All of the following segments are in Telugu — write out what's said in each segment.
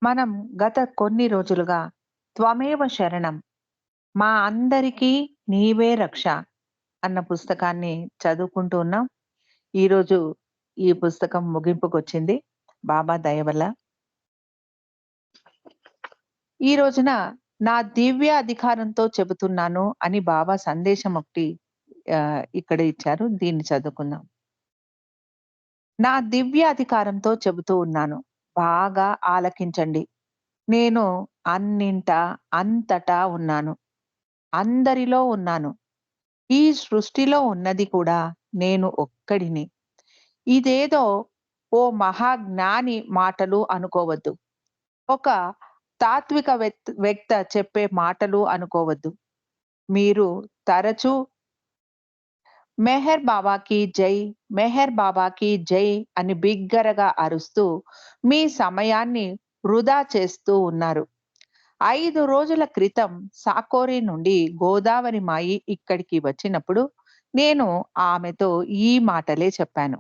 మనం గత కొన్ని రోజులుగా 'త్వమేవ శరణం మా అందరికీ నీవే రక్ష' అన్న పుస్తకాన్ని చదువుకుంటూ ఉన్నాం. ఈరోజు ఈ పుస్తకం ముగింపుకొచ్చింది బాబా దయ వల్ల. ఈ రోజున నా దివ్య అధికారంతో చెబుతున్నాను అని బాబా సందేశం ఒకటి ఇక్కడ ఇచ్చారు. దీన్ని చదువుకుందాం. నా దివ్య అధికారంతో చెబుతూ ఉన్నాను. బాగా ఆలకించండి. నేను అన్నింటా, అంతటా ఉన్నాను. అందరిలో ఉన్నాను. ఈ సృష్టిలో ఉన్నది కూడా నేను ఒక్కడిని. ఇదేదో ఓ మహాజ్ఞాని మాటలు అనుకోవద్దు. ఒక తాత్విక వ్యక్త చెప్పే మాటలు అనుకోవద్దు. మీరు తరచూ 'మెహర్ బాబాకి జై, మెహర్ బాబాకి జై' అని బిగ్గరగా అరుస్తూ మీ సమయాన్ని వృధా చేస్తూ ఉన్నారు. 5 రోజుల క్రితం సాకోరి నుండి గోదావరి మాయి ఇక్కడికి వచ్చినప్పుడు నేను ఆమెతో ఈ మాటలే చెప్పాను.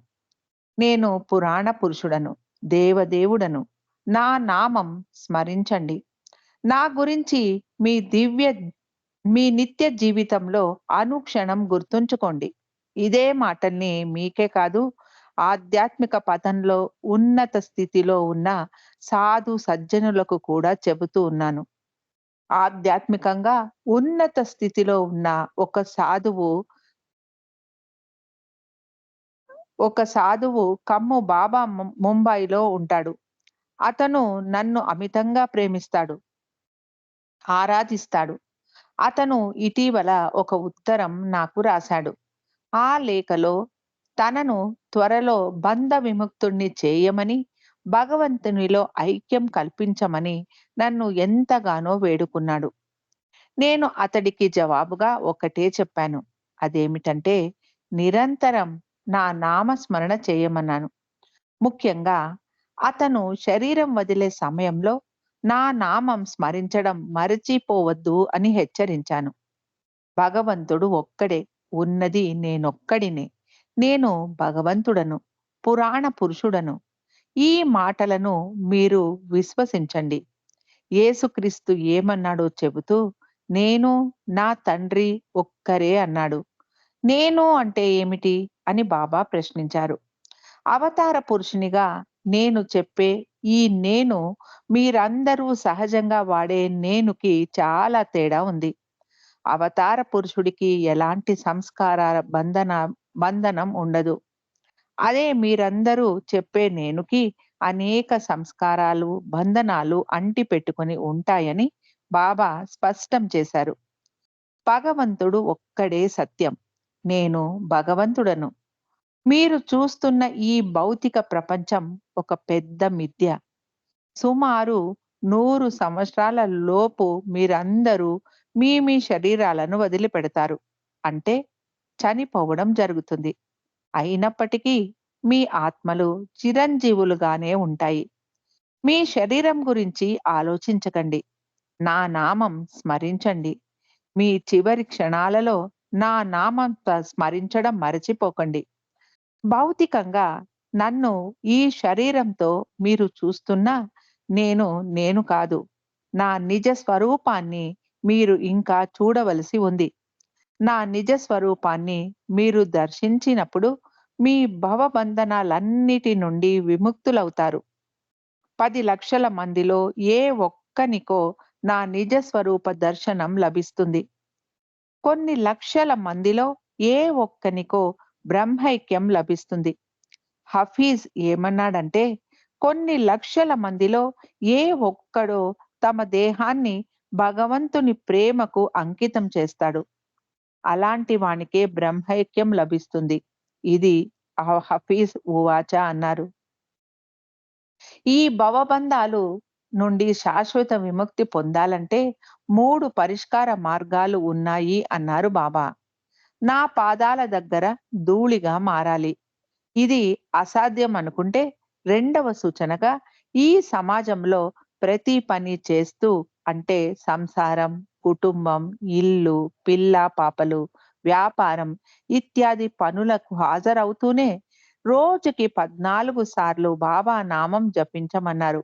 నేను పురాణ పురుషుడను, దేవదేవుడను. నా నామం స్మరించండి. నా గురించి మీ నిత్య జీవితంలో అనుక్షణం గుర్తుంచుకోండి. ఇదే మాటల్ని మీకే కాదు, ఆధ్యాత్మిక పథంలో ఉన్నత స్థితిలో ఉన్న సాధు సజ్జనులకు కూడా చెబుతూ ఉన్నాను. ఆధ్యాత్మికంగా ఉన్నత స్థితిలో ఉన్న ఒక సాధువు కమ్ము బాబా ముంబైలో ఉంటాడు. అతను నన్ను అమితంగా ప్రేమిస్తాడు, ఆరాధిస్తాడు. అతను ఇటీవల ఒక ఉత్తరం నాకు రాశాడు. ఆ లేఖలో తనను త్వరలో బంధ విముక్తుణ్ణి చేయమని, భగవంతునిలో ఐక్యం కల్పించమని నన్ను ఎంతగానో వేడుకున్నాడు. నేను అతడికి జవాబుగా ఒకటే చెప్పాను. అదేమిటంటే, నిరంతరం నా నామస్మరణ చేయమన్నాను. ముఖ్యంగా అతను శరీరం వదిలే సమయంలో నా నామం స్మరించడం మరచిపోవద్దు అని హెచ్చరించాను. భగవంతుడు ఒక్కడే, ఉన్నది నేనొక్కడినే. నేను భగవంతుడను, పురాణ పురుషుడను. ఈ మాటలను మీరు విశ్వసించండి. యేసుక్రీస్తు ఏమన్నాడో చెబుతూ, నేను, నా తండ్రి ఒక్కరే అన్నాడు. నేను అంటే ఏమిటి అని బాబా ప్రశ్నించారు. అవతార పురుషునిగా నేను చెప్పే ఈ నేను మీరందరూ సహజంగా వాడే నేనుకి చాలా తేడా ఉంది. అవతార పురుషుడికి ఎలాంటి సంస్కారాల బంధనం ఉండదు. అదే మీరందరూ చెప్పే నేనుకి అనేక సంస్కారాలు, బంధనాలు అంటి పెట్టుకొని ఉంటాయని బాబా స్పష్టం చేశారు. భగవంతుడు ఒక్కడే సత్యం. నేను భగవంతుడను. మీరు చూస్తున్న ఈ భౌతిక ప్రపంచం ఒక పెద్ద మిథ్య. సుమారు 100 సంవత్సరాల లోపు మీరందరూ మీ శరీరాలను వదిలిపెడతారు. అంటే చనిపోవడం జరుగుతుంది. అయినప్పటికీ మీ ఆత్మలు చిరంజీవులుగానే ఉంటాయి. మీ శరీరం గురించి ఆలోచించకండి. నా నామం స్మరించండి. మీ చివరి క్షణాలలో నా నామం స్మరించడం మరచిపోకండి. భౌతికంగా నన్ను ఈ శరీరంతో మీరు చూస్తున్నా నేను కాదు. నా నిజ స్వరూపాన్ని మీరు ఇంకా చూడవలసి ఉంది. నా నిజ స్వరూపాన్ని మీరు దర్శించినప్పుడు మీ భవబంధనాలన్నిటి నుండి విముక్తులవుతారు. 10 లక్షల మందిలో ఏ ఒక్కనికో నా నిజ స్వరూప దర్శనం లభిస్తుంది. కొన్ని లక్షల మందిలో ఏ ఒక్కనికో బ్రహ్మైక్యం లభిస్తుంది. హఫీజ్ ఏమన్నాడంటే, కొన్ని లక్షల మందిలో ఏ ఒక్కడో తమ దేహాన్ని భగవంతుని ప్రేమకు అంకితం చేస్తాడు. అలాంటి వానికే బ్రహ్మైక్యం లభిస్తుంది. ఇది హఫీజ్ ఉవాచ అన్నారు. ఈ భవబంధాలు నుండి శాశ్వత విముక్తి పొందాలంటే 3 పరిష్కార మార్గాలు ఉన్నాయి అన్నారు బాబా. నా పాదాల దగ్గర ధూళిగా మారాలి. ఇది అసాధ్యం అనుకుంటే రెండవ సూచనగా ఈ సమాజంలో ప్రతి పని చేస్తూ అంటే సంసారం, కుటుంబం, ఇల్లు, పిల్ల పాపలు, వ్యాపారం ఇత్యాది పనులకు హాజరవుతూనే రోజుకి 14 సార్లు బాబా నామం జపించమన్నారు.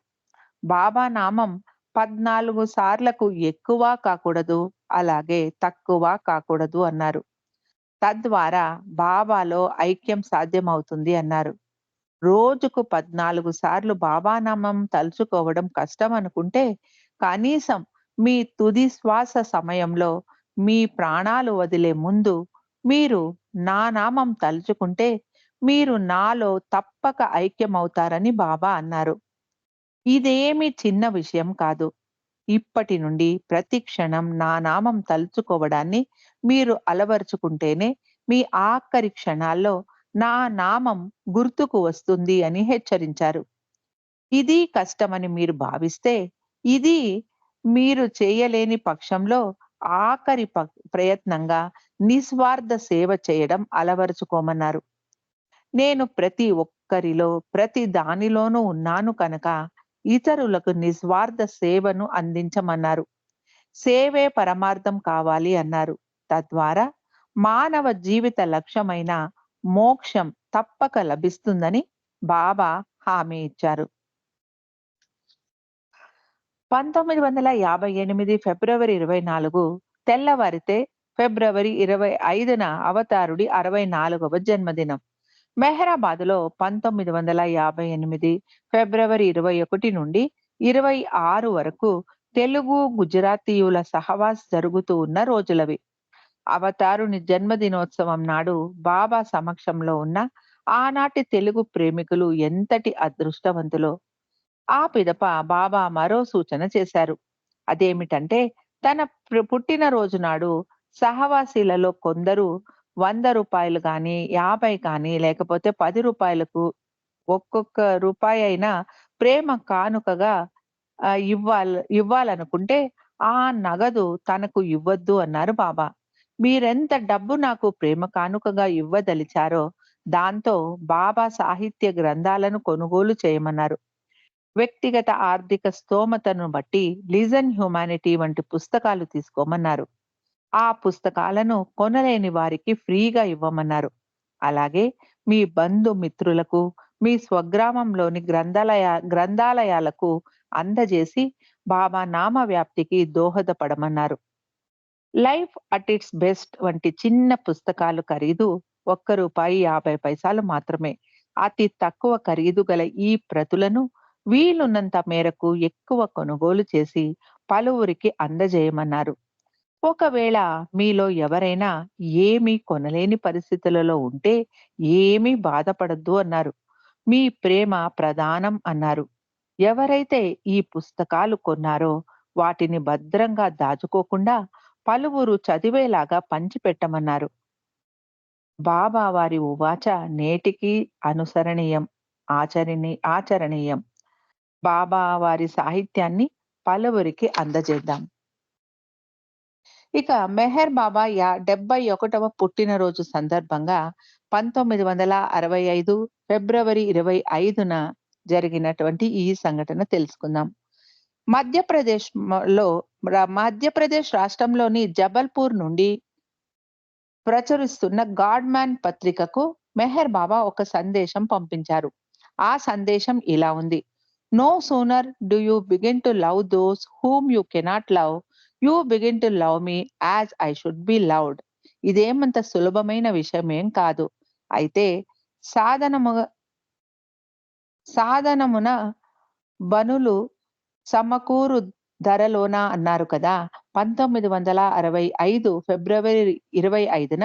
బాబా నామం 14 సార్లకు ఎక్కువ కాకూడదు, అలాగే తక్కువ కాకూడదు అన్నారు. తద్వారా బాబాలో ఐక్యం సాధ్యమవుతుంది అన్నారు. రోజుకు 14 సార్లు బాబా నామం తలుచుకోవడం కష్టం అనుకుంటే, కనీసం మీ తుది శ్వాస సమయంలో మీ ప్రాణాలు వదిలే ముందు మీరు నా నామం తలుచుకుంటే, మీరు నాలో తప్పక ఐక్యమవుతారని బాబా అన్నారు. ఇదేమి చిన్న విషయం కాదు. ఇప్పటి నుండి ప్రతి క్షణం నా నామం తలుచుకోవడాన్ని మీరు అలవరుచుకుంటేనే మీ ఆఖరి క్షణాల్లో నా నామం గుర్తుకు వస్తుంది అని హెచ్చరించారు. ఇది కష్టమని మీరు భావిస్తే, ఇది మీరు చేయలేని పక్షంలో ఆఖరి ప్రయత్నంగా నిస్వార్థ సేవ చేయడం అలవరుచుకోమన్నారు. నేను ప్రతి ఒక్కరిలో, ప్రతి దానిలోనూ ఉన్నాను కనుక ఇతరులకు నిస్వార్థ సేవను అందించమన్నారు. సేవే పరమార్థం కావాలి అన్నారు. తద్వారా మానవ జీవిత లక్ష్యమైన మోక్షం తప్పక లభిస్తుందని బాబా హామీ ఇచ్చారు. 1958 ఫిబ్రవరి 24 తెల్లవారితే ఫిబ్రవరి 25న అవతారుడి 64వ జన్మదినం. మెహరాబాద్‌లో 1958 ఫిబ్రవరి 21 నుండి 26 వరకు తెలుగు, గుజరాతీయుల సహవాస్ జరుగుతూ ఉన్న రోజులవి. అవతారుని జన్మదినోత్సవం నాడు బాబా సమక్షంలో ఉన్న ఆనాటి తెలుగు ప్రేమికులు ఎంతటి అదృష్టవంతులో! ఆ పిదప బాబా మరో సూచన చేశారు. అదేమిటంటే, తన పుట్టినరోజు నాడు సహవాసీలలో కొందరు రూ. 100 గాని, 50 కానీ, లేకపోతే రూ. 10కు ఒక్కొక్క రూపాయైనా ప్రేమ కానుకగా ఇవ్వాలనుకుంటే, ఆ నగదు తనకు ఇవ్వొద్దు అన్నారు బాబా. మీరెంత డబ్బు నాకు ప్రేమ కానుకగా ఇవ్వదలిచారో, దాంతో బాబా సాహిత్య గ్రంథాలను కొనుగోలు చేయమన్నారు. వ్యక్తిగత ఆర్థిక స్తోమతను బట్టి లిజన్ హ్యుమానిటీ వంటి పుస్తకాలు తీసుకోమన్నారు. ఆ పుస్తకాలను కొనలేని వారికి ఫ్రీగా ఇవ్వమన్నారు. అలాగే మీ బంధుమిత్రులకు, మీ స్వగ్రామంలోని గ్రంథాలయాలకు అందజేసి బాబా నామ వ్యాప్తికి దోహదపడమన్నారు. లైఫ్ అట్ ఇట్స్ బెస్ట్ వంటి చిన్న పుస్తకాలు ఖరీదు రూ. 1.50 మాత్రమే. అతి తక్కువ ఖరీదు గల ఈ ప్రతులను వీలున్నంత మేరకు ఎక్కువ కొనుగోలు చేసి పలువురికి అందజేయమన్నారు. ఒకవేళ మీలో ఎవరైనా ఏమీ కొనలేని పరిస్థితులలో ఉంటే ఏమీ బాధపడొద్దు అన్నారు. మీ ప్రేమ ప్రధానం అన్నారు. ఎవరైతే ఈ పుస్తకాలు కొన్నారో వాటిని భద్రంగా దాచుకోకుండా పలువురు చదివేలాగా పంచిపెట్టమన్నారు. బాబా వారి ఉవాచ నేటికి అనుసరణీయం, ఆచరణీయం. బాబా వారి సాహిత్యాన్ని పలువురికి అందజేద్దాం. ఇక మెహర్ బాబా 71వ పుట్టినరోజు సందర్భంగా 1965 ఫిబ్రవరి 25న జరిగినటువంటి ఈ సంఘటన తెలుసుకుందాం. మధ్యప్రదేశ్ మధ్యప్రదేశ్ రాష్ట్రంలోని జబల్పూర్ నుండి ప్రచురిస్తున్న గాడ్‌మ్యాన్ పత్రికకు మెహర్ బాబా ఒక సందేశం పంపించారు. ఆ సందేశం ఇలా ఉంది: no sooner do you begin to love those whom you cannot love, you begin to love me as I should be loved. ఇదేమంత సులభమైన విషయమేం కాదు. అయితే సాధనము సాధనమున బనులు సమకూరు ధరలోన అన్నారు కదా! 1965 ఫిబ్రవరి 25న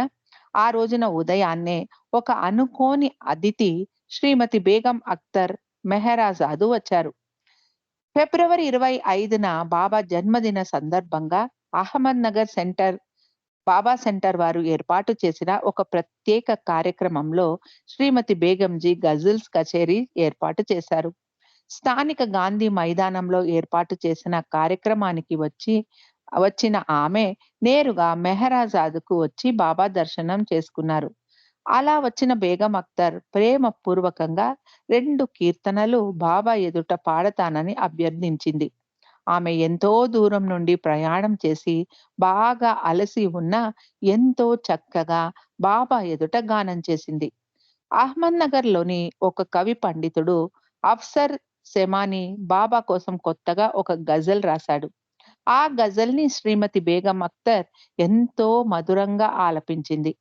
ఆ రోజున ఉదయాన్నే ఒక అనుకోని అతిథి శ్రీమతి బేగం అఖ్తర్ మెహరాజాదు వచ్చారు. ఫిబ్రవరి 25న బాబా జన్మదిన సందర్భంగా అహ్మద్‌నగర్ బాబా సెంటర్ వారు ఏర్పాటు చేసిన ఒక ప్రత్యేక కార్యక్రమంలో శ్రీమతి బేగంజీ గజల్స్ కచేరీ ఏర్పాటు చేశారు. స్థానిక గాంధీ మైదానంలో ఏర్పాటు చేసిన కార్యక్రమానికి వచ్చిన ఆమె నేరుగా మెహరాజాద్‌కు వచ్చి బాబా దర్శనం చేసుకున్నారు. అలా వచ్చిన బేగం అఖ్తర్ ప్రేమ పూర్వకంగా 2 కీర్తనలు బాబా ఎదుట పాడతానని అభ్యర్థించింది. ఆమె ఎంతో దూరం నుండి ప్రయాణం చేసి బాగా అలసి ఉన్నా ఎంతో చక్కగా బాబా ఎదుట గానం చేసింది. అహ్మద్‌నగర్‌లోని ఒక కవి పండితుడు అఫ్సర్ సెమానీ బాబా కోసం కొత్తగా ఒక గజల్ రాశాడు. ఆ గజల్‌ని శ్రీమతి బేగం అఖ్తర్ ఎంతో మధురంగా ఆలపించింది.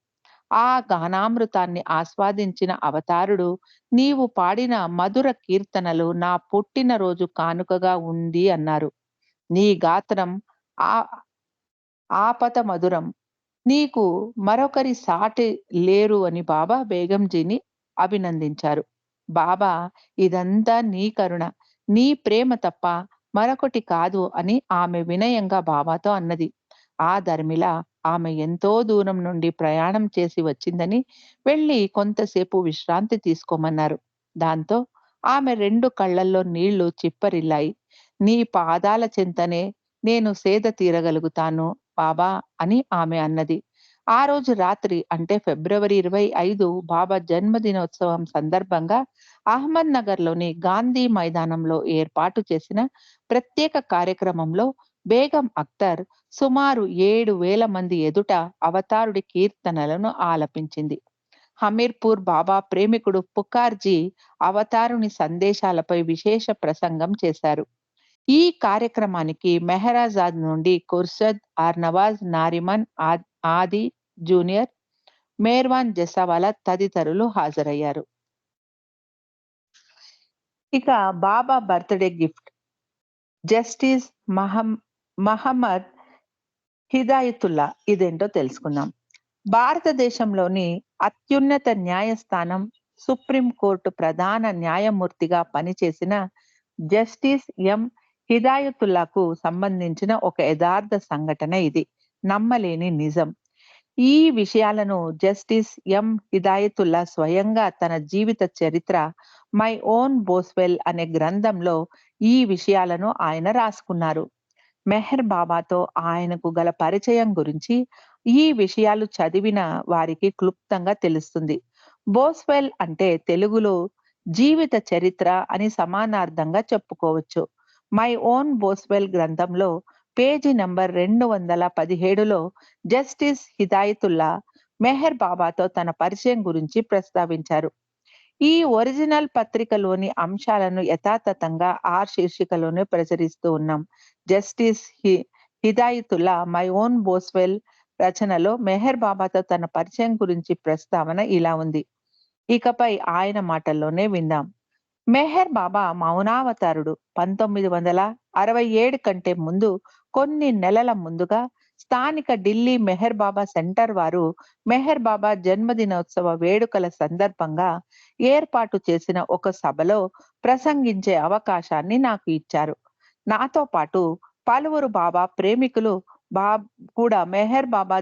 ఆ గానామృతాన్ని ఆస్వాదించిన అవతారుడు, "నీవు పాడిన మధుర కీర్తనలు నా పుట్టినరోజు కానుకగా ఉంది" అన్నారు. "నీ గాత్రం ఆ ఆపత మధురం. నీకు మరొకరి సాటి లేరు" అని బాబా బేగంజీని అభినందించారు. బాబా, "ఇదంతా నీ కరుణ, నీ ప్రేమ తప్ప మరొకటి కాదు" అని ఆమె వినయంగా బాబాతో అన్నది. ఆ దరిమిల ఆమె ఎంతో దూరం నుండి ప్రయాణం చేసి వచ్చిందని, వెళ్లి కొంతసేపు విశ్రాంతి తీసుకోమన్నారు. దాంతో ఆమె 2 కళ్ళల్లో నీళ్లు చిప్పరిల్లాయి. "నీ పాదాల చెంతనే నేను సేద తీరగలుగుతాను బాబా" అని ఆమె అన్నది. ఆ రోజు రాత్రి అంటే ఫిబ్రవరి 25 బాబా జన్మదినోత్సవం సందర్భంగా అహ్మద్‌నగర్‌లోని గాంధీ మైదానంలో ఏర్పాటు చేసిన ప్రత్యేక కార్యక్రమంలో బేగం అఖ్తర్ సుమారు 7,000 మంది ఎదుట అవతారుడి కీర్తనలను ఆలపించింది. హమీర్పూర్ బాబా ప్రేమికుడు పుకార్జీ అవతారుని సందేశాలపై విశేష ప్రసంగం చేశారు. ఈ కార్యక్రమానికి మెహరాజాద్ నుండి ఖుర్షద్, నవాజ్ నారిమన్, ఆది జూనియర్, మేర్వాన్ జసావాలా తదితరులు హాజరయ్యారు. ఇక Baba birthday gift justice Mohammed Hidayatullah ఇదేంటో తెలుసుకుందాం. భారతదేశంలోని అత్యున్నత న్యాయస్థానం సుప్రీం కోర్టు ప్రధాన న్యాయమూర్తిగా పనిచేసిన జస్టిస్ ఎం. హిదాయతుల్లాకు సంబంధించిన ఒక యథార్థ సంఘటన ఇది. నమ్మలేని నిజం. ఈ విషయాలను జస్టిస్ ఎం. హిదాయతుల్లా స్వయంగా తన జీవిత చరిత్ర 'మై ఓన్ బోస్వెల్' అనే గ్రంథంలో ఈ విషయాలను ఆయన రాసుకున్నారు. మెహర్ బాబాతో ఆయనకు గల పరిచయం గురించి ఈ విషయాలు చదివిన వారికి క్లుప్తంగా తెలుస్తుంది. బోస్వెల్ అంటే తెలుగులో జీవిత చరిత్ర అని సమానార్థంగా చెప్పుకోవచ్చు. మై ఓన్ బోస్వెల్ గ్రంథంలో పేజీ నంబర్ 217లో జస్టిస్ హిదాయతుల్లా మెహర్ బాబాతో తన పరిచయం గురించి ప్రస్తావించారు. ఈ ఒరిజినల్ పత్రికలోని అంశాలను యథాతథంగా ఆ శీర్షికలోనే ప్రచురిస్తూ ఉన్నాం. జస్టిస్ హిదాయతుల్లా మై ఓన్ బోస్వెల్ రచనలో మెహర్ బాబాతో తన పరిచయం గురించి ప్రస్తావన ఇలా ఉంది. ఇకపై ఆయన మాటల్లోనే విందాం. మెహర్ బాబా మౌనావతారుడు. 1967 కంటే ముందు కొన్ని నెలల ముందుగా స్థానిక ఢిల్లీ మెహర్ బాబా సెంటర్ వారు మెహర్ బాబా జన్మదినోత్సవ వేడుకల సందర్భంగా ఏర్పాటు చేసిన ఒక సభలో ప్రసంగించే అవకాశాన్ని నాకు ఇచ్చారు. నాతో పాటు పలువురు బాబా ప్రేమికులు కూడా మెహర్ బాబా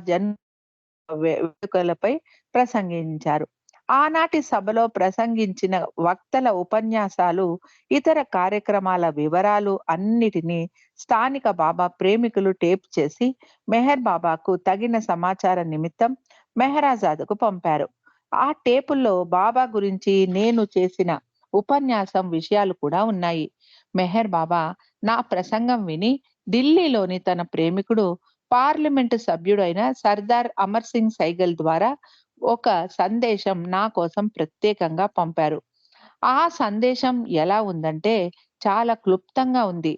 వేడుకలపై ప్రసంగించారు. ఆనాటి సభలో ప్రసంగించిన వక్తల ఉపన్యాసాలు, ఇతర కార్యక్రమాల వివరాలు అన్నిటినీ స్థానిక బాబా ప్రేమికులు టేప్ చేసి మెహర్ బాబాకు తగిన సమాచార నిమిత్తం మెహరాజాద్‌కు పంపారు. ఆ టేపుల్లో బాబా గురించి నేను చేసిన ఉపన్యాసం విషయాలు కూడా ఉన్నాయి. మెహర్ బాబా నా ప్రసంగం విని ఢిల్లీలోని తన ప్రేమికుడు పార్లమెంటు సభ్యుడైన సర్దార్ అమర్ సింగ్ సైగల్ ద్వారా ఒక సందేశం నా కోసం ప్రత్యేకంగా పంపారు. ఆ సందేశం ఎలా ఉందంటే చాలా క్లుప్తంగా ఉంది.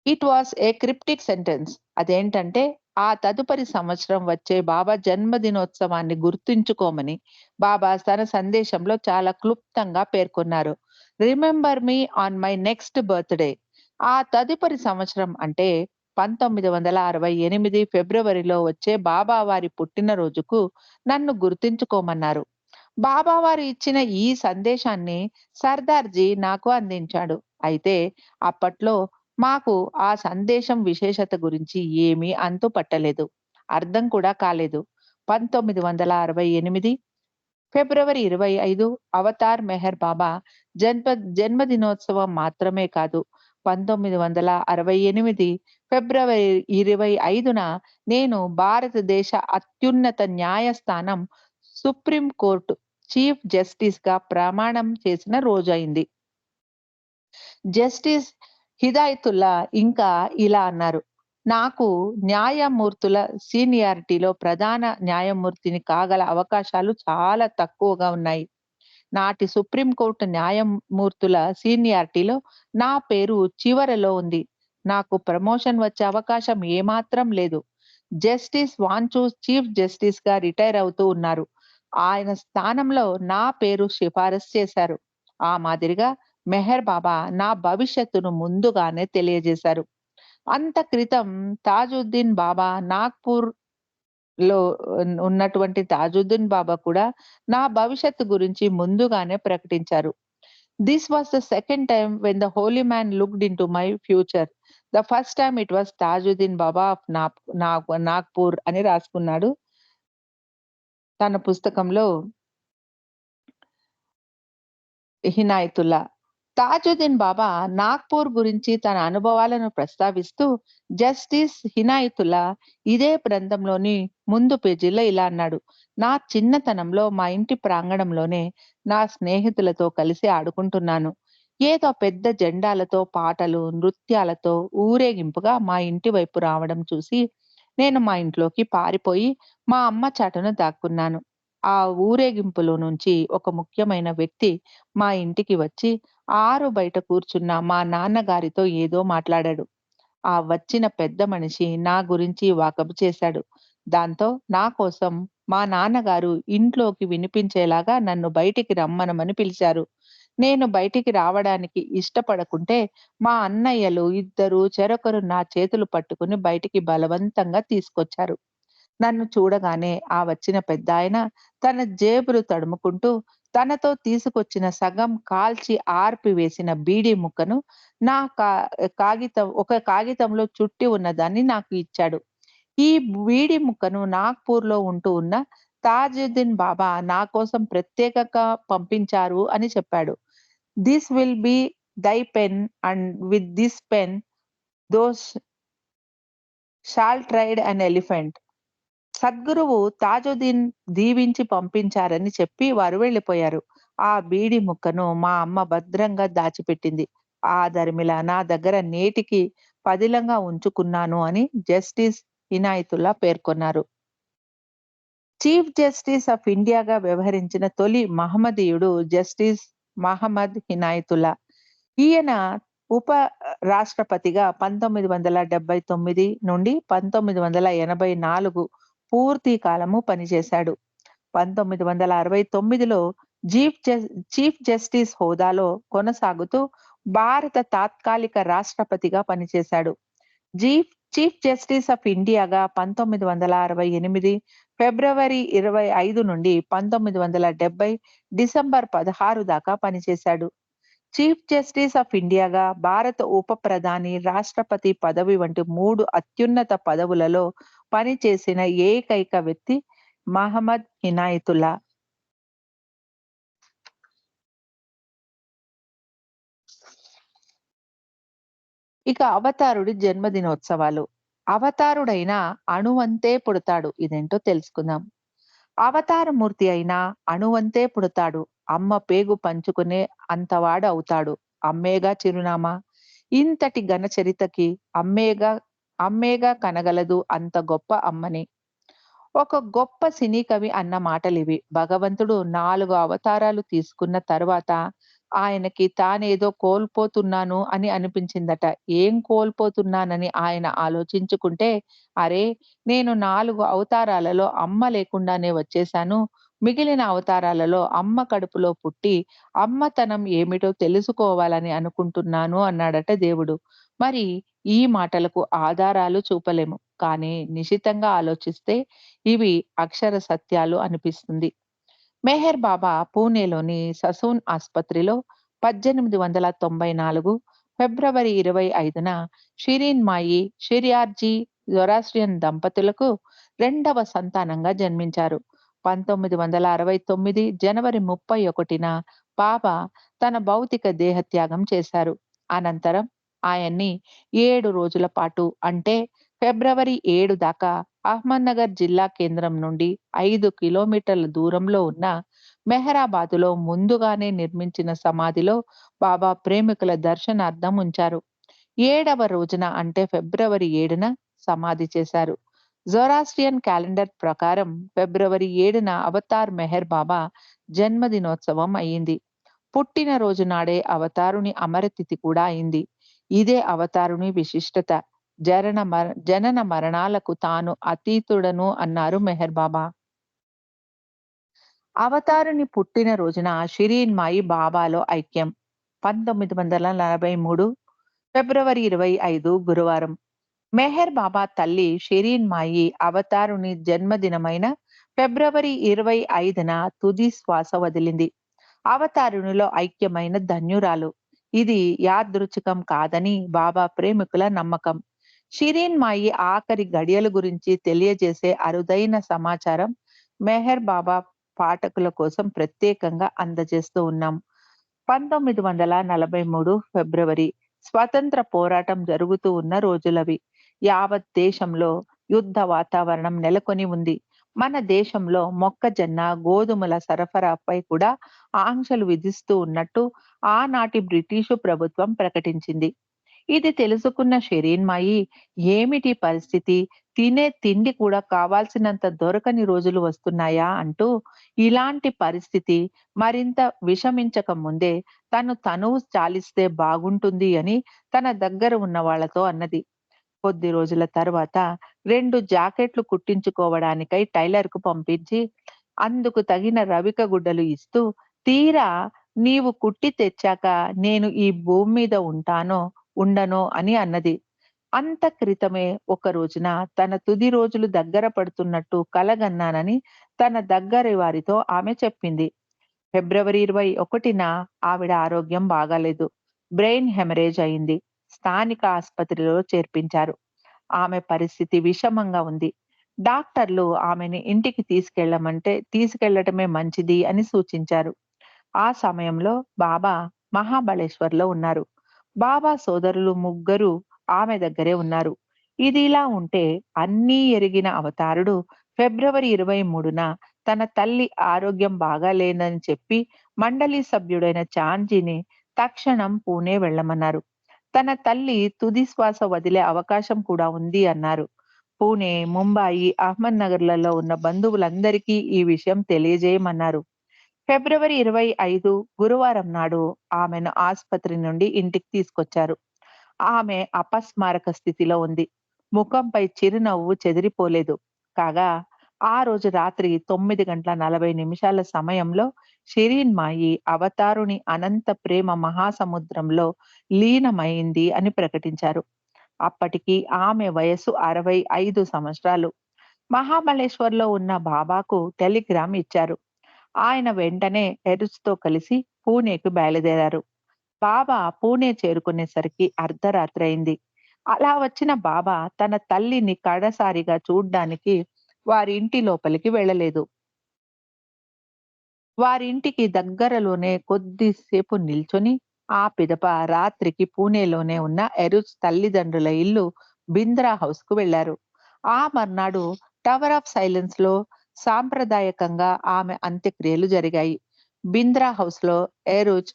It was a cryptic sentence. అదేంటంటే, ఆ తదుపరి సంవత్సరం వచ్చే బాబా జన్మదినోత్సవాన్ని గుర్తుంచుకోమని బాబా తన సందేశంలో చాలా క్లుప్తంగా పేర్కొన్నారు. Remember me on my next birthday. ఆ తదుపరి సంవత్సరం అంటే 1968 ఫిబ్రవరిలో వచ్చే బాబా వారి పుట్టినరోజుకు నన్ను గుర్తుంచుకోమన్నారు. బాబా వారు ఇచ్చిన ఈ సందేశాన్ని సర్దార్‌జీ నాకు అందించాడు. అయితే అప్పట్లో మాకు ఆ సందేశం విశేషత గురించి ఏమీ అంతు పట్టలేదు. అర్థం కూడా కాలేదు. 1968 ఫిబ్రవరి 25 అవతార్ మెహర్ బాబా జన్మదినోత్సవం మాత్రమే కాదు. 1968 ఫిబ్రవరి 25న నేను భారతదేశ అత్యున్నత న్యాయస్థానం సుప్రీం కోర్టు చీఫ్ జస్టిస్‌గా ప్రమాణం చేసిన రోజయింది. జస్టిస్ హిదాయతుల్లా ఇంకా ఇలా అన్నారు. నాకు న్యాయమూర్తుల సీనియారిటీలో ప్రధాన న్యాయమూర్తిని కాగల అవకాశాలు చాలా తక్కువగా ఉన్నాయి. నాటి సుప్రీంకోర్టు న్యాయమూర్తుల సీనియారిటీలో నా పేరు చివరలో ఉంది. నాకు ప్రమోషన్ వచ్చే అవకాశం ఏమాత్రం లేదు. జస్టిస్ వాంచూస్ చీఫ్ జస్టిస్‌గా రిటైర్ అవుతూ ఉన్నారు. ఆయన స్థానంలో నా పేరు సిఫారసు చేశారు. ఆ మాదిరిగా మెహర్ బాబా నా భవిష్యత్తును ముందుగానే తెలియజేశారు. అంత క్రితం తాజుద్దీన్ బాబా నాగ్‌పూర్‌లో ఉన్నటువంటి తాజుద్దీన్ బాబా కూడా నా భవిష్యత్తు గురించి ముందుగానే ప్రకటించారు. This was the second time when the Holi man looked into my future. The first time it was Tajuddin Baba of Nagpur అని రాసుకున్నాడు తన పుస్తకంలో 'హినాయతుల్లా'. తాజుద్దీన్ బాబా నాగ్‌పూర్ గురించి తన అనుభవాలను ప్రస్తావిస్తూ జస్టిస్ హినాయతుల్లా ఇదే గ్రంథంలోని ముందు పేజీలో ఇలా అన్నాడు. "నా చిన్నతనంలో మా ఇంటి ప్రాంగణంలోనే నా స్నేహితులతో కలిసి ఆడుకుంటున్నాను. ఏదో పెద్ద జెండాలతో, పాటలు, నృత్యాలతో ఊరేగింపుగా మా ఇంటి వైపు రావడం చూసి నేను మా ఇంట్లోకి పారిపోయి మా అమ్మ చాటున దాక్కున్నాను. ఆ ఊరేగింపులో నుంచి ఒక ముఖ్యమైన వ్యక్తి మా ఇంటికి వచ్చి ఆరు బయట కూర్చున్న మా నాన్నగారితో ఏదో మాట్లాడాడు. ఆ వచ్చిన పెద్ద మనిషి నా గురించి వాకబు చేశాడు. దాంతో నా కోసం మా నాన్నగారు ఇంట్లోకి వినిపించేలాగా నన్ను బయటికి రమ్మనమని పిలిచారు. నేను బయటికి రావడానికి ఇష్టపడకుంటే మా అన్నయ్యలు ఇద్దరూ చెరొకరు నా చేతులు పట్టుకుని బయటికి బలవంతంగా తీసుకొచ్చారు. నన్ను చూడగానే ఆ వచ్చిన పెద్దాయన తన జేబులు తడుముకుంటూ తనతో తీసుకొచ్చిన సగం కాల్చి ఆర్పివేసిన బీడీ ముక్కను నా కా ఒక కాగితంలో చుట్టి ఉన్నదాన్ని నాకు ఇచ్చాడు. ఈ బీడీ ముక్కను నాగ్‌పూర్‌లో ఉంటూ ఉన్న తాజుద్దీన్ బాబా నా కోసం ప్రత్యేకంగా పంపించారు అని చెప్పాడు. This will be thy pen and with this pen thou shall tried an elephant. సద్గురువు తాజుద్దీన్ దీవించి పంపించారని చెప్పి వారు వెళ్ళిపోయారు. ఆ బీడీ ముక్కను మా అమ్మ భద్రంగా దాచిపెట్టింది. ఆ దరిమిలా నా దగ్గర నేటికి పదిలంగా ఉంచుకున్నాను అని జస్టిస్ ఇనాయతుల్లా పేర్కొన్నారు. చీఫ్ జస్టిస్ ఆఫ్ ఇండియాగా వ్యవహరించిన తొలి మహమ్మదీయుడు జస్టిస్ మహమ్మద్ హినాయతుల్లా. ఈయన ఉప రాష్ట్రపతిగా 1979 నుండి 1984 పూర్తి కాలము పనిచేశాడు. 1969లో చీఫ్ జస్టిస్ హోదాలో కొనసాగుతూ భారత తాత్కాలిక రాష్ట్రపతిగా పనిచేశాడు. చీఫ్ జస్టిస్ ఆఫ్ ఇండియాగా 1968 ఫిబ్రవరి 25 నుండి 1970 డిసెంబర్ 16 దాకా పనిచేశాడు. చీఫ్ జస్టిస్ ఆఫ్ ఇండియాగా భారత ఉప ప్రధాని, రాష్ట్రపతి పదవి వంటి 3 అత్యున్నత పదవులలో పనిచేసిన ఏకైక వ్యక్తి మహమ్మద్ ఇనాయతుల్లా. ఇక అవతారుడి జన్మదినోత్సవాలు. అవతారుడైన అణువంతే పుడతాడు. ఇదేంటో తెలుసుకుందాం. అవతారమూర్తి అయిన అణువంతే పుడతాడు. అమ్మ పేగు పంచుకునే అంతవాడు అవుతాడు. అమ్మేగా చిరునామా. ఇంతటి ఘన చరితకి అమ్మేగా కనగలదు అంత గొప్ప అమ్మని. ఒక గొప్ప సినీ కవి అన్న మాటలివి. భగవంతుడు 4 అవతారాలు తీసుకున్న తరువాత ఆయనకి తానేదో కోల్పోతున్నాను అని అనిపించిందట. ఏం కోల్పోతున్నానని ఆయన ఆలోచించుకుంటే, అరే! నేను 4 అవతారాలలో అమ్మ లేకుండానే వచ్చేసాను. మిగిలిన అవతారాలలో అమ్మ కడుపులో పుట్టి, అమ్మతనం ఏమిటో తెలుసుకోవాలని అనుకుంటున్నాను అన్నాడట దేవుడు. మరి ఈ మాటలకు ఆధారాలు చూపలేము. కానీ నిశితంగా ఆలోచిస్తే ఇవి అక్షర సత్యాలు అనిపిస్తుంది. మెహర్ బాబా పూణేలోని ససూన్ ఆస్పత్రిలో 1894 ఫిబ్రవరి 25న షిరీన్ మాయి, షిర్యార్జీ జొరాస్ట్రియన్ దంపతులకు రెండవ సంతానంగా జన్మించారు. 1969 జనవరి 31న బాబా తన భౌతిక దేహత్యాగం చేశారు. అనంతరం ఆయన్ని 7 రోజుల పాటు అంటే ఫిబ్రవరి 7 దాకా అహ్మద్‌నగర్ జిల్లా కేంద్రం నుండి 5 కిలోమీటర్ల దూరంలో ఉన్న మెహరాబాదులో ముందుగానే నిర్మించిన సమాధిలో బాబా ప్రేమికుల దర్శనార్థం ఉంచారు. 7వ రోజున అంటే ఫిబ్రవరి 7న సమాధి చేశారు. జొరాస్ట్రియన్ క్యాలెండర్ ప్రకారం ఫిబ్రవరి 7న అవతార్ మెహర్ బాబా జన్మదినోత్సవం అయింది. పుట్టినరోజు నాడే అవతారుని అమరతిథి కూడా అయింది. ఇదే అవతారుని విశిష్టత. జనన మరణాలకు తాను అతీతుడను అన్నారు మెహర్ బాబా. అవతారుని పుట్టిన రోజున షిరీన్ మాయి బాబాలో ఐక్యం. 1943 ఫిబ్రవరి 25 గురువారం. మెహర్ బాబా తల్లి షిరీన్ మాయి అవతారుని జన్మదినమైన ఫిబ్రవరి 25న తుది శ్వాస వదిలింది. అవతారునిలో ఐక్యమైన ధన్యురాలు. ఇది యాదృచ్ఛికం కాదని బాబా ప్రేమికుల నమ్మకం. షిరీన్ మాయి ఆఖరి గడియల గురించి తెలియజేసే అరుదైన సమాచారం మెహర్ బాబా పాఠకుల కోసం ప్రత్యేకంగా అందజేస్తూ ఉన్నాం. 1943 ఫిబ్రవరి స్వతంత్ర పోరాటం జరుగుతూ ఉన్న రోజులవి. యావత్ దేశంలో యుద్ధ వాతావరణం నెలకొని ఉంది. మన దేశంలో మొక్కజొన్న, గోధుమల సరఫరాపై కూడా ఆంక్షలు విధిస్తూ ఉన్నట్టు ఆనాటి బ్రిటిషు ప్రభుత్వం ప్రకటించింది. ఇది తెలుసుకున్న షిరీన్ మాయి, ఏమిటి పరిస్థితి? తినే తిండి కూడా కావాల్సినంత దొరకని రోజులు వస్తున్నాయా అంటూ, ఇలాంటి పరిస్థితి మరింత విషమించక ముందే తను తనువు చాలిస్తే బాగుంటుంది అని తన దగ్గర ఉన్న వాళ్ళతో అన్నది. కొద్ది రోజుల తర్వాత 2 జాకెట్లు కుట్టించుకోవడానికై టైలర్‌కు పంపించి, అందుకు తగిన రవిక గుడ్డలు ఇస్తూ, తీరా నీవు కుట్టి తెచ్చాక నేను ఈ భూమి మీద ఉంటానో, ఉండనో అని అన్నది. అంత క్రితమే ఒక రోజున తన తుది రోజులు దగ్గర పడుతున్నట్టు కలగన్నానని తన దగ్గరి వారితో ఆమె చెప్పింది. ఫిబ్రవరి 21న ఆవిడ ఆరోగ్యం బాగాలేదు. బ్రెయిన్ హెమరేజ్ అయింది. స్థానిక ఆస్పత్రిలో చేర్పించారు. ఆమె పరిస్థితి విషమంగా ఉంది. డాక్టర్లు ఆమెని ఇంటికి తీసుకెళ్లటమే మంచిది అని సూచించారు. ఆ సమయంలో బాబా మహాబలేశ్వర్‌లో ఉన్నారు. బాబా సోదరులు ముగ్గురు ఆమె దగ్గరే ఉన్నారు. ఇదిలా ఉంటే అన్నీ ఎరిగిన అవతారుడు ఫిబ్రవరి 23న తన తల్లి ఆరోగ్యం బాగాలేదని చెప్పి మండలి సభ్యుడైన చాంజీని తక్షణం పూణే వెళ్ళమన్నారు. తన తల్లి తుది శ్వాస వదిలే అవకాశం కూడా ఉంది అన్నారు. పూణే, ముంబాయి, అహ్మద్‌నగర్‌లలో ఉన్న బంధువులందరికీ ఈ విషయం తెలియజేయమన్నారు. ఫిబ్రవరి 25 గురువారం నాడు ఆమెను ఆస్పత్రి నుండి ఇంటికి తీసుకొచ్చారు. ఆమె అపస్మారక స్థితిలో ఉంది. ముఖంపై చిరునవ్వు చెదిరిపోలేదు. కాగా ఆ రోజు రాత్రి 9:40 సమయంలో షిరీన్ మాయి అవతారుని అనంత ప్రేమ మహాసముద్రంలో లీనమైంది అని ప్రకటించారు. అప్పటికి ఆమె వయస్సు 65 సంవత్సరాలు. మహాబలేశ్వర్‌లో ఉన్న బాబాకు టెలిగ్రామ్ ఇచ్చారు. ఆయన వెంటనే ఎరుస్‌తో కలిసి పూణేకి బయలుదేరారు. బాబా పూణే చేరుకునేసరికి అర్ధరాత్రి అయింది. అలా వచ్చిన బాబా తన తల్లిని కడసారిగా చూడ్డానికి వారి ఇంటి లోపలికి వెళ్ళలేదు. వారింటికి దగ్గరలోనే కొద్దిసేపు నిల్చొని, ఆ పిదప రాత్రికి పూణేలోనే ఉన్న ఎరుస్ తల్లిదండ్రుల ఇల్లు బింద్రా హౌస్‌కు వెళ్లారు. ఆ మర్నాడు టవర్ ఆఫ్ సైలెన్స్‌లో సాంప్రదాయకంగా ఆమె అంత్యక్రియలు జరిగాయి. బింద్రా హౌస్‌లో ఎరుజ్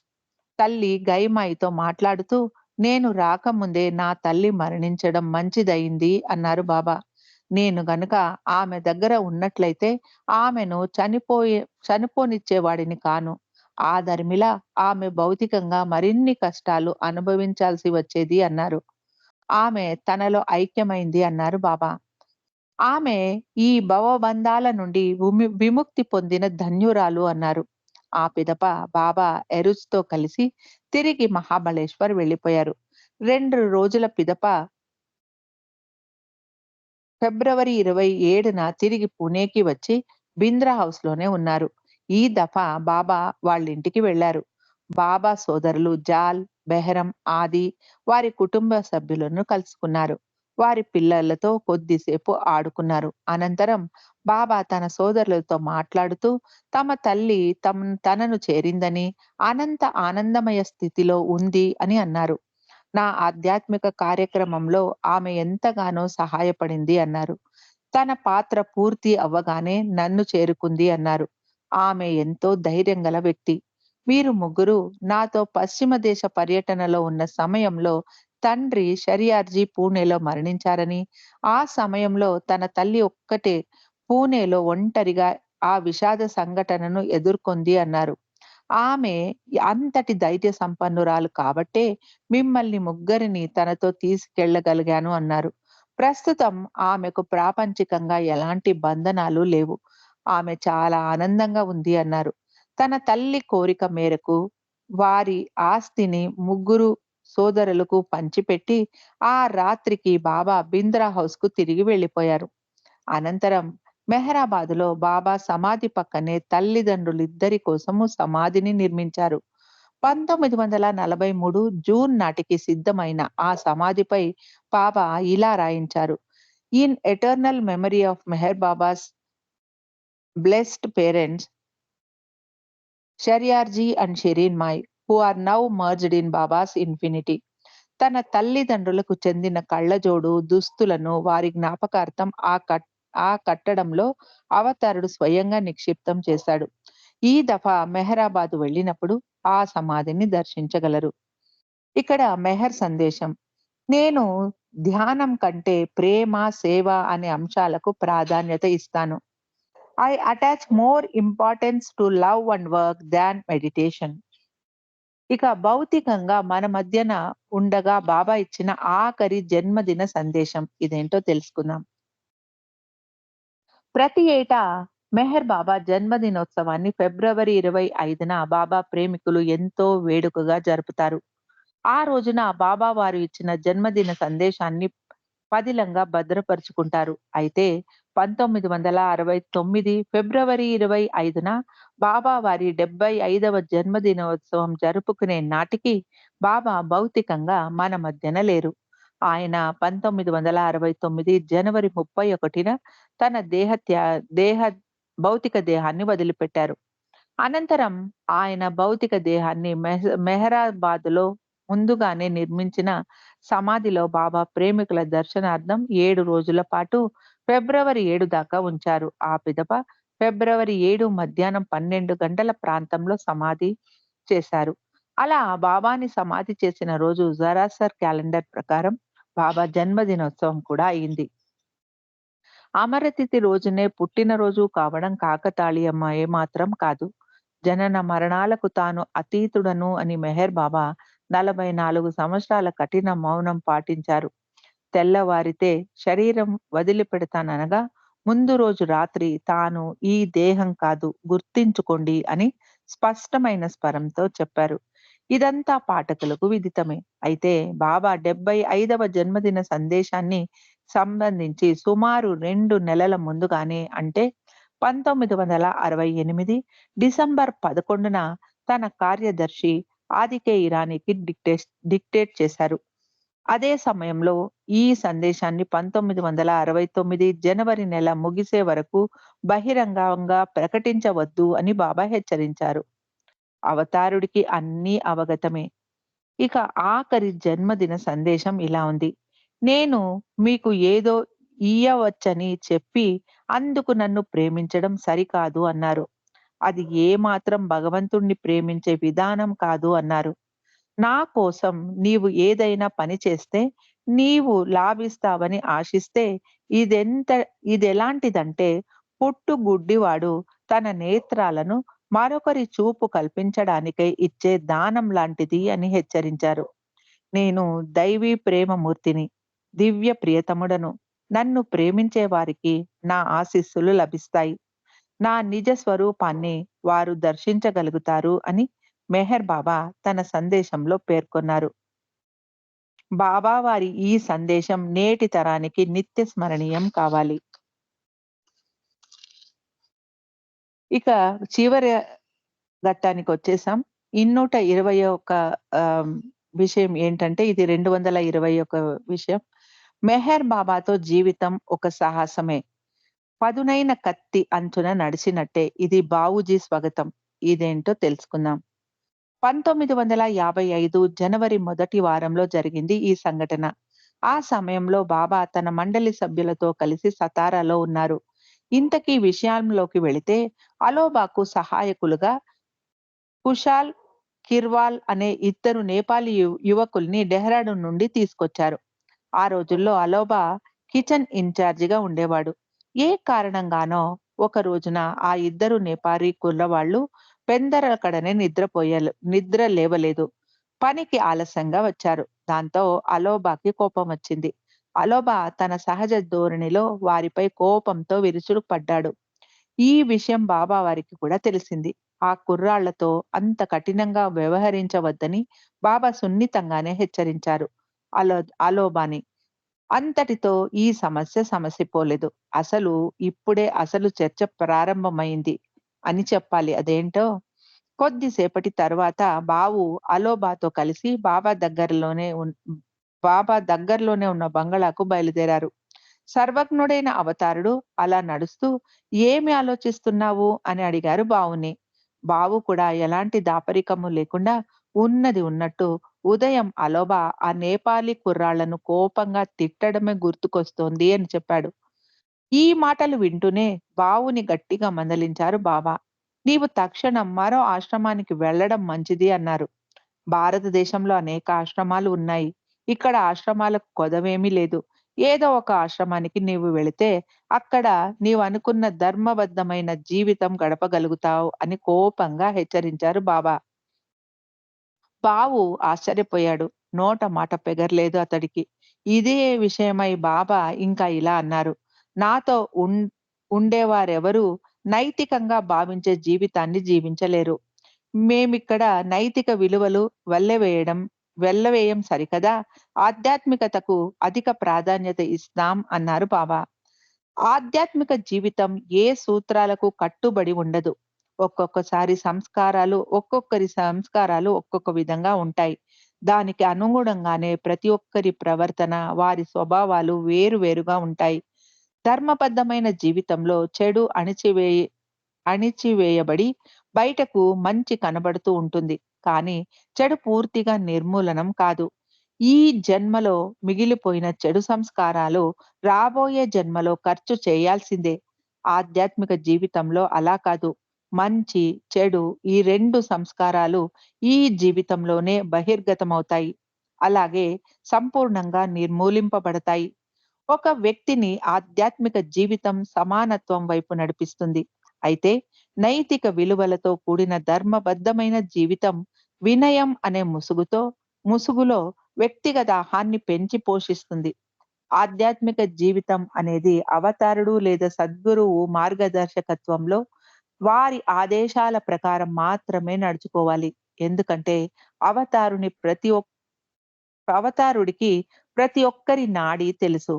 తల్లి గైమాయితో మాట్లాడుతూ, "నేను రాకముందే నా తల్లి మరణించడం మంచిదయింది" అన్నారు బాబా. "నేను గనుక ఆమె దగ్గర ఉన్నట్లయితే ఆమెను చనిపోనిచ్చేవాడిని కాను. ఆ దరిమిలా ఆమె భౌతికంగా మరిన్ని కష్టాలు అనుభవించాల్సి వచ్చేది" అన్నారు. "ఆమె తనలో ఐక్యమైంది" అన్నారు బాబా. "ఆమె ఈ భవబంధాల నుండి విముక్తి పొందిన ధన్యురాలు" అన్నారు. ఆ పిదప బాబా ఎరుజ్‌తో కలిసి తిరిగి మహాబలేశ్వర్ వెళ్ళిపోయారు. 2 రోజుల పిదప ఫిబ్రవరి 27న తిరిగి పుణేకి వచ్చి బింద్రా హౌస్‌లోనే ఉన్నారు. ఈ దఫా బాబా వాళ్ళింటికి వెళ్లారు. బాబా సోదరులు జాల్, బెహరం, ఆది వారి కుటుంబ సభ్యులను కలుసుకున్నారు. వారి పిల్లలతో కొద్దిసేపు ఆడుకున్నారు. అనంతరం బాబా తన సోదరులతో మాట్లాడుతూ తమ తల్లి తనను చేరిందని, అనంత ఆనందమయ స్థితిలో ఉంది అని అన్నారు. "నా ఆధ్యాత్మిక కార్యక్రమంలో ఆమె ఎంతగానో సహాయపడింది" అన్నారు. "తన పాత్ర పూర్తి అవ్వగానే నన్ను చేరుకుంది" అన్నారు. "ఆమె ఎంతో ధైర్యం గల వ్యక్తి. మీరు ముగ్గురు నాతో పశ్చిమ దేశ పర్యటనలో ఉన్న సమయంలో తండ్రి షరియార్జీ పూణేలో మరణించారని, ఆ సమయంలో తన తల్లి ఒక్కటే పూణేలో ఒంటరిగా ఆ విషాద సంఘటనను ఎదుర్కొంది అన్నారు. ఆమె అంతటి ధైర్య సంపన్నురాలు కాబట్టే మిమ్మల్ని ముగ్గురిని తనతో తీసుకెళ్ళగలిగాను అన్నారు. ప్రస్తుతం ఆమెకు ప్రాపంచికంగా ఎలాంటి బంధనాలు లేవు. ఆమె చాలా ఆనందంగా ఉంది అన్నారు. తన తల్లి కోరిక మేరకు వారి ఆస్తిని ముగ్గురు సోదరులకు పంచిపెట్టి ఆ రాత్రికి బాబా బింద్రా హౌస్‌కు తిరిగి వెళ్ళిపోయారు. అనంతరం మెహరాబాదులో బాబా సమాధి పక్కనే తల్లిదండ్రులిద్దరి కోసము సమాధిని నిర్మించారు. 1943 జూన్ నాటికి సిద్ధమైన ఆ సమాధిపై బాబా ఇలా రాయించారు: in eternal memory of Meher Baba's blessed parents Sheriarji and Shireen Mai who are now merged in Baba's infinity. తన తల్లిదండ్రులకు చెందిన కళ్ళజోడు, దుస్తులను వారి జ్ఞాపకార్థం ఆ కట్టడంలో అవతారుడు స్వయంగా నిక్షిప్తం చేశాడు. ఈ దఫా మెహరాబాద్ వెళ్ళినప్పుడు ఆ సమాధిని దర్శించగలరు. ఇక్కడ మెహర్ సందేశం: నేను ధ్యానం కంటే ప్రేమ, సేవ అనే అంశాలకు ప్రాధాన్యత ఇస్తాను. I attach more importance to love and work than meditation. ఇక భౌతికంగా మన మధ్యన ఉండగా బాబా ఇచ్చిన ఆఖరి జన్మదిన సందేశం ఇదేంటో తెలుసుకుందాం. ప్రతి ఏటా మెహర్ బాబా జన్మదినోత్సవాన్ని ఫిబ్రవరి 25న బాబా ప్రేమికులు ఎంతో వేడుకగా జరుపుతారు. ఆ రోజున బాబా వారు ఇచ్చిన జన్మదిన సందేశాన్ని పదిలంగా భద్రపరుచుకుంటారు. అయితే 1969 ఫిబ్రవరి 25న బాబా వారి 75వ జన్మదినోత్సవం జరుపుకునే నాటికి బాబా భౌతికంగా మన మధ్యన లేరు. ఆయన 1969 జనవరి 31న తన దేహ భౌతిక దేహాన్ని వదిలిపెట్టారు. అనంతరం ఆయన భౌతిక దేహాన్ని మెహరాబాద్‌లో ముందుగానే నిర్మించిన సమాధిలో బాబా ప్రేమికుల దర్శనార్థం 7 రోజుల పాటు ఫిబ్రవరి 7 దాకా ఉంచారు. ఆ పిదప ఫిబ్రవరి 7 మధ్యాహ్నం 12 గంటల ప్రాంతంలో సమాధి చేశారు. అలా బాబాని సమాధి చేసిన రోజు జరాసర్ క్యాలెండర్ ప్రకారం బాబా జన్మదినోత్సవం కూడా అయింది. అమరతిథి రోజునే పుట్టినరోజు కావడం కాకతాళీయం ఏమాత్రం కాదు. జనన మరణాలకు తాను అతీతుడను అని మెహర్ బాబా 44 సంవత్సరాల కఠిన మౌనం పాటించారు. తెల్లవారితే శరీరం వదిలిపెడతాననగా ముందు రోజు రాత్రి తాను ఈ దేహం కాదు గుర్తించుకోండి అని స్పష్టమైన స్వరంతో చెప్పారు. ఇదంతా పాఠకులకు విదితమే. అయితే బాబా 75వ జన్మదిన సందేశాన్ని సంబంధించి సుమారు 2 నెలల ముందుగానే అంటే 1968 డిసెంబర్ 11న తన కార్యదర్శి ఆదికే ఇరానీకి డిక్టేట్ చేశారు. అదే సమయంలో ఈ సందేశాన్ని 1969 జనవరి నెల ముగిసే వరకు బహిరంగంగా ప్రకటించవద్దు అని బాబా హెచ్చరించారు. అవతారుడికి అన్నీ అవగతమే. ఇక ఆఖరి జన్మదిన సందేశం ఇలా ఉంది: నేను మీకు ఏదో ఇయ్యవచ్చని చెప్పి అందుకు నన్ను ప్రేమించడం సరికాదు అన్నారు. అది ఏమాత్రం భగవంతుణ్ణి ప్రేమించే విధానం కాదు అన్నారు. నా కోసం నీవు ఏదైనా పని చేస్తే నీవు లాభిస్తావని ఆశిస్తే ఇదెంత ఇదెలాంటిదంటే పుట్టు గుడ్డివాడు తన నేత్రాలను మరొకరి చూపు కల్పించడానికై ఇచ్చే దానం లాంటిది అని హెచ్చరించారు. నేను దైవీ ప్రేమమూర్తిని, దివ్య ప్రియతముడను. నన్ను ప్రేమించే వారికి నా ఆశీస్సులు లభిస్తాయి. నా నిజ స్వరూపాన్ని వారు దర్శించగలుగుతారు అని మెహర్ బాబా తన సందేశంలో పేర్కొన్నారు. బాబా వారి ఈ సందేశం నేటి తరానికి నిత్య స్మరణీయం కావాలి. ఇక చివరి ఘట్టానికొచ్చేసాం. 221 ఆహ్, విషయం ఏంటంటే ఇది 221 విషయం. మెహర్ బాబాతో జీవితం ఒక సాహసమే. పదునైన కత్తి అంచున నడిచినట్టే. ఇది బావూజీ స్వాగతం. ఇదేంటో తెలుసుకుందాం. 1955 జనవరి మొదటి వారంలో జరిగింది ఈ సంఘటన. ఆ సమయంలో బాబా తన మండలి సభ్యులతో కలిసి సతారాలో ఉన్నారు. ఇంతకీ విషయంలోకి వెళితే అలోబాకు సహాయకులుగా కుషాల్, కిర్వాల్ అనే ఇద్దరు నేపాలీ యువకుల్ని డెహ్రాడూన్ నుండి తీసుకొచ్చారు. ఆ రోజుల్లో అలోబా కిచెన్ ఇన్‌చార్జిగా ఉండేవాడు. ఏ కారణంగానో ఒక రోజున ఆ ఇద్దరు నేపారీ కుర్రవాళ్ళు పెందలకడనే నిద్ర లేవలేదు. పనికి ఆలస్యంగా వచ్చారు. దాంతో అలోబాకి కోపం వచ్చింది. అలోబా తన సహజ ధోరణిలో వారిపై కోపంతో విరుచుకుపడ్డాడు. ఈ విషయం బాబా వారికి కూడా తెలిసింది. ఆ కుర్రాళ్లతో అంత కఠినంగా వ్యవహరించవద్దని బాబా సున్నితంగానే హెచ్చరించారు అలో అలోబాని. అంతటితో ఈ సమస్య సమసిపోలేదు. అసలు చర్చ ప్రారంభమైంది అని చెప్పాలి. అదేంటో కొద్దిసేపటి తర్వాత బావు అలోబాతో కలిసి బాబా దగ్గరలోనే ఉన్న బంగళాకు బయలుదేరారు. సర్వజ్ఞుడైన అవతారుడు అలా నడుస్తూ "ఏమి ఆలోచిస్తున్నావు?" అని అడిగారు బావుని. బావు కూడా ఎలాంటి దాపరికము లేకుండా ఉన్నది ఉన్నట్టు "ఉదయం అలోబా ఆ నేపాలీ కుర్రాళ్లను కోపంగా తిట్టడమే గుర్తుకొస్తోంది" అని చెప్పాడు. ఈ మాటలు వింటూనే బావుని గట్టిగా మందలించారు బాబా. "నీవు తక్షణం మరో ఆశ్రమానికి వెళ్ళడం మంచిది" అన్నారు. భారతదేశంలో అనేక ఆశ్రమాలు ఉన్నాయి. ఇక్కడ ఆశ్రమాలకు కొదవేమీ లేదు. ఏదో ఒక ఆశ్రమానికి నీవు వెళితే అక్కడ నీవనుకున్న ధర్మబద్ధమైన జీవితం గడపగలుగుతావు అని కోపంగా హెచ్చరించారు బాబా. బావు ఆశ్చర్యపోయాడు. నోట మాట పెగరలేదు అతడికి. ఇదే విషయమై బాబా ఇంకా ఇలా అన్నారు. నాతో ఉండేవారెవరూ నైతికంగా భావించే జీవితాన్ని జీవించలేరు. మేమిక్కడ నైతిక విలువలు వెళ్ళవేయం సరికదా! ఆధ్యాత్మికతకు అధిక ప్రాధాన్యత ఇస్తాం అన్నారు బాబా. ఆధ్యాత్మిక జీవితం ఏ సూత్రాలకు కట్టుబడి ఉండదు. ఒక్కొక్కరి సంస్కారాలు ఒక్కొక్క విధంగా ఉంటాయి. దానికి అనుగుణంగానే ప్రతి ఒక్కరి ప్రవర్తన, వారి స్వభావాలు వేరు వేరుగా ఉంటాయి. ధర్మబద్ధమైన జీవితంలో చెడు అణిచివేయబడి బయటకు మంచి కనబడుతూ ఉంటుంది. కానీ చెడు పూర్తిగా నిర్మూలనం కాదు. ఈ జన్మలో మిగిలిపోయిన చెడు సంస్కారాలు రాబోయే జన్మలో ఖర్చు చేయాల్సిందే. ఆధ్యాత్మిక జీవితంలో అలా కాదు. మంచి, చెడు ఈ 2 సంస్కారాలు ఈ జీవితంలోనే బహిర్గతమవుతాయి. అలాగే సంపూర్ణంగా నిర్మూలింపబడతాయి. ఒక వ్యక్తిని ఆధ్యాత్మిక జీవితం సమానత్వం వైపు నడిపిస్తుంది. అయితే నైతిక విలువలతో కూడిన ధర్మబద్ధమైన జీవితం వినయం అనే ముసుగులో వ్యక్తిగత దాహాన్ని పెంచి పోషిస్తుంది. ఆధ్యాత్మిక జీవితం అనేది అవతారుడు లేదా సద్గురువు మార్గదర్శకత్వంలో వారి ఆదేశాల ప్రకారం మాత్రమే నడుచుకోవాలి. ఎందుకంటే అవతారుని ప్రతి ఒక్క అవతారుడికి ప్రతి ఒక్కరి నాడి తెలుసు.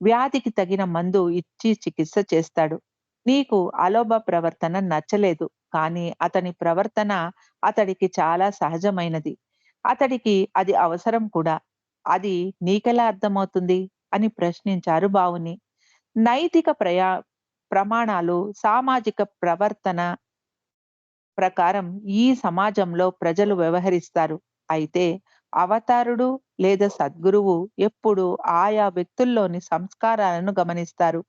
వ్యాధికి తగిన మందు ఇచ్చి చికిత్స చేస్తాడు. నీకు అలోబ ప్రవర్తన నచ్చలేదు. కానీ అతని ప్రవర్తన అతడికి చాలా సహజమైనది. అతడికి అది అవసరం కూడా. అది నీకెలా అర్థమవుతుంది? అని ప్రశ్నించారు బావుని. నైతిక ప్రమాణాలు సామాజిక ప్రవర్తన ప్రకారం ఈ సమాజంలో ప్రజలు వ్యవహరిస్తారు. అయితే అవతారుడు లేదా సద్గురువు ఎప్పుడు ఆయా వ్యక్తుల్లోని సంస్కారాలను గమనిస్తారు.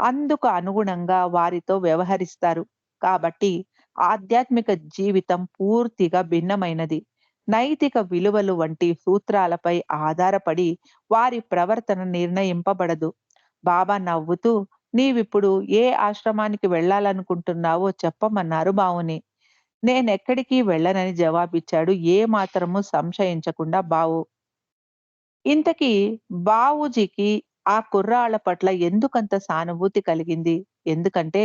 అందుకు అనుగుణంగా వారితో వ్యవహరిస్తారు. కాబట్టి ఆధ్యాత్మిక జీవితం పూర్తిగా భిన్నమైనది. నైతిక విలువలు వంటి సూత్రాలపై ఆధారపడి వారి ప్రవర్తన నిర్ణయింపబడదు. బాబా నవ్వుతూ నీవిప్పుడు ఏ ఆశ్రమానికి వెళ్ళాలనుకుంటున్నావో చెప్పమన్నారు బావుని. నేనెక్కడికి వెళ్ళనని జవాబిచ్చాడు ఏ మాత్రము సంశయించకుండా బావు. ఇంతకీ బావూజీకి ఆ కుర్రాళ్ళ పట్ల ఎందుకంత సానుభూతి కలిగింది? ఎందుకంటే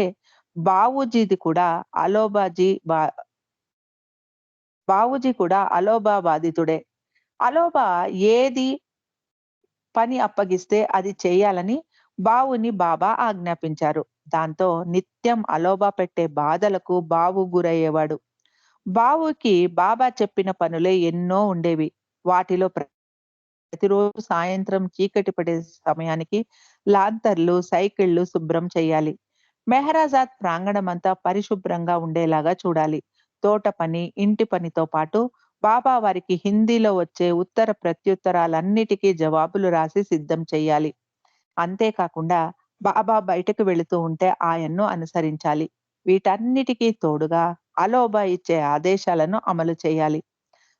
బావూజీది కూడా అలోబాజీ బా బావూజీ కూడా అలోబా బాధితుడే. అలోబా ఏది పని అప్పగిస్తే అది చేయాలని బావుని బాబా ఆజ్ఞాపించారు. దాంతో నిత్యం అలోబా పెట్టే బాధలకు బావు గురయ్యేవాడు. బావుకి బాబా చెప్పిన పనులే ఎన్నో ఉండేవి. వాటిలో ప్రతిరోజు సాయంత్రం చీకటి పడే సమయానికి లాంతర్లు, సైకిళ్లు శుభ్రం చేయాలి. మెహరాజాద్ ప్రాంగణమంతా పరిశుభ్రంగా ఉండేలాగా చూడాలి. తోట పని, ఇంటి పనితో పాటు బాబా వారికి హిందీలో వచ్చే ఉత్తర ప్రత్యుత్తరాలన్నిటికీ జవాబులు రాసి సిద్ధం చెయ్యాలి. అంతేకాకుండా బాబా బయటకు వెళుతూ ఉంటే ఆయన్ను అనుసరించాలి. వీటన్నిటికీ తోడుగా అలోబా ఇచ్చే ఆదేశాలను అమలు చేయాలి.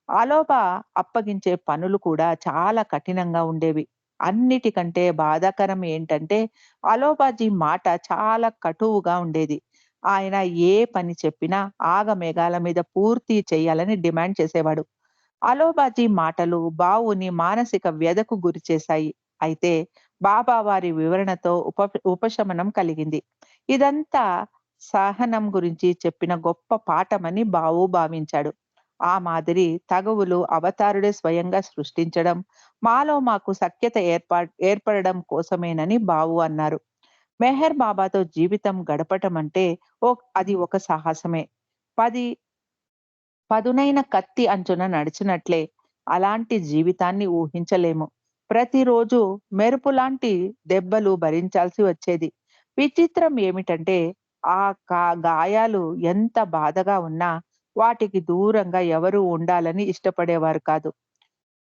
ఆలోప అప్పగించే పనులు కూడా చాలా కఠినంగా ఉండేవి. అన్నిటికంటే బాధాకరం ఏంటంటే, అలోపాజీ మాట చాలా కటువుగా ఉండేది. ఆయన ఏ పని చెప్పినా ఆగమేఘాల మీద పూర్తి చేయాలని డిమాండ్ చేసేవాడు. అలోబాజీ మాటలు బావుని మానసిక వ్యధకు గురిచేశాయి. అయితే బాబా వారి వివరణతో ఉపశమనం కలిగింది. ఇదంతా సహనం గురించి చెప్పిన గొప్ప పాఠమని బావు భావించాడు. ఆ మాదిరి తగవులు అవతారుడే స్వయంగా సృష్టించడం, మాలో మాకు సఖ్యత ఏర్పడడం కోసమేనని బావు అన్నారు. మెహర్ బాబాతో జీవితం గడపటం అంటే అది ఒక సాహసమే. పది పదునైన కత్తి అంచున నడిచినట్లే. అలాంటి జీవితాన్ని ఊహించలేము. ప్రతిరోజు మెరుపులాంటి దెబ్బలు భరించాల్సి వచ్చేది. విచిత్రం ఏమిటంటే, ఆ గాయాలు ఎంత బాధగా ఉన్నా, వాటికి దూరంగా ఎవరూ ఉండాలని ఇష్టపడేవారు కాదు.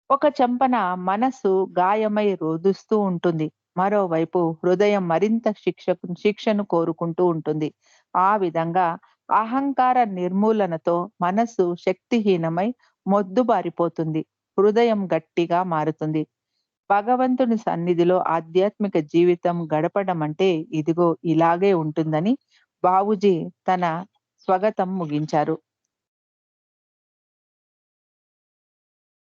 ఒక చెంపన మనస్సు గాయమై రోదిస్తూ ఉంటుంది. మరోవైపు హృదయం మరింత శిక్షను కోరుకుంటూ ఉంటుంది. ఆ విధంగా అహంకార నిర్మూలనతో మనస్సు శక్తిహీనమై మొద్దుబారిపోతుంది. హృదయం గట్టిగా మారుతుంది. భగవంతుని సన్నిధిలో ఆధ్యాత్మిక జీవితం గడపడం అంటే ఇదిగో ఇలాగే ఉంటుందని బావూజీ తన స్వగతం ముగించారు.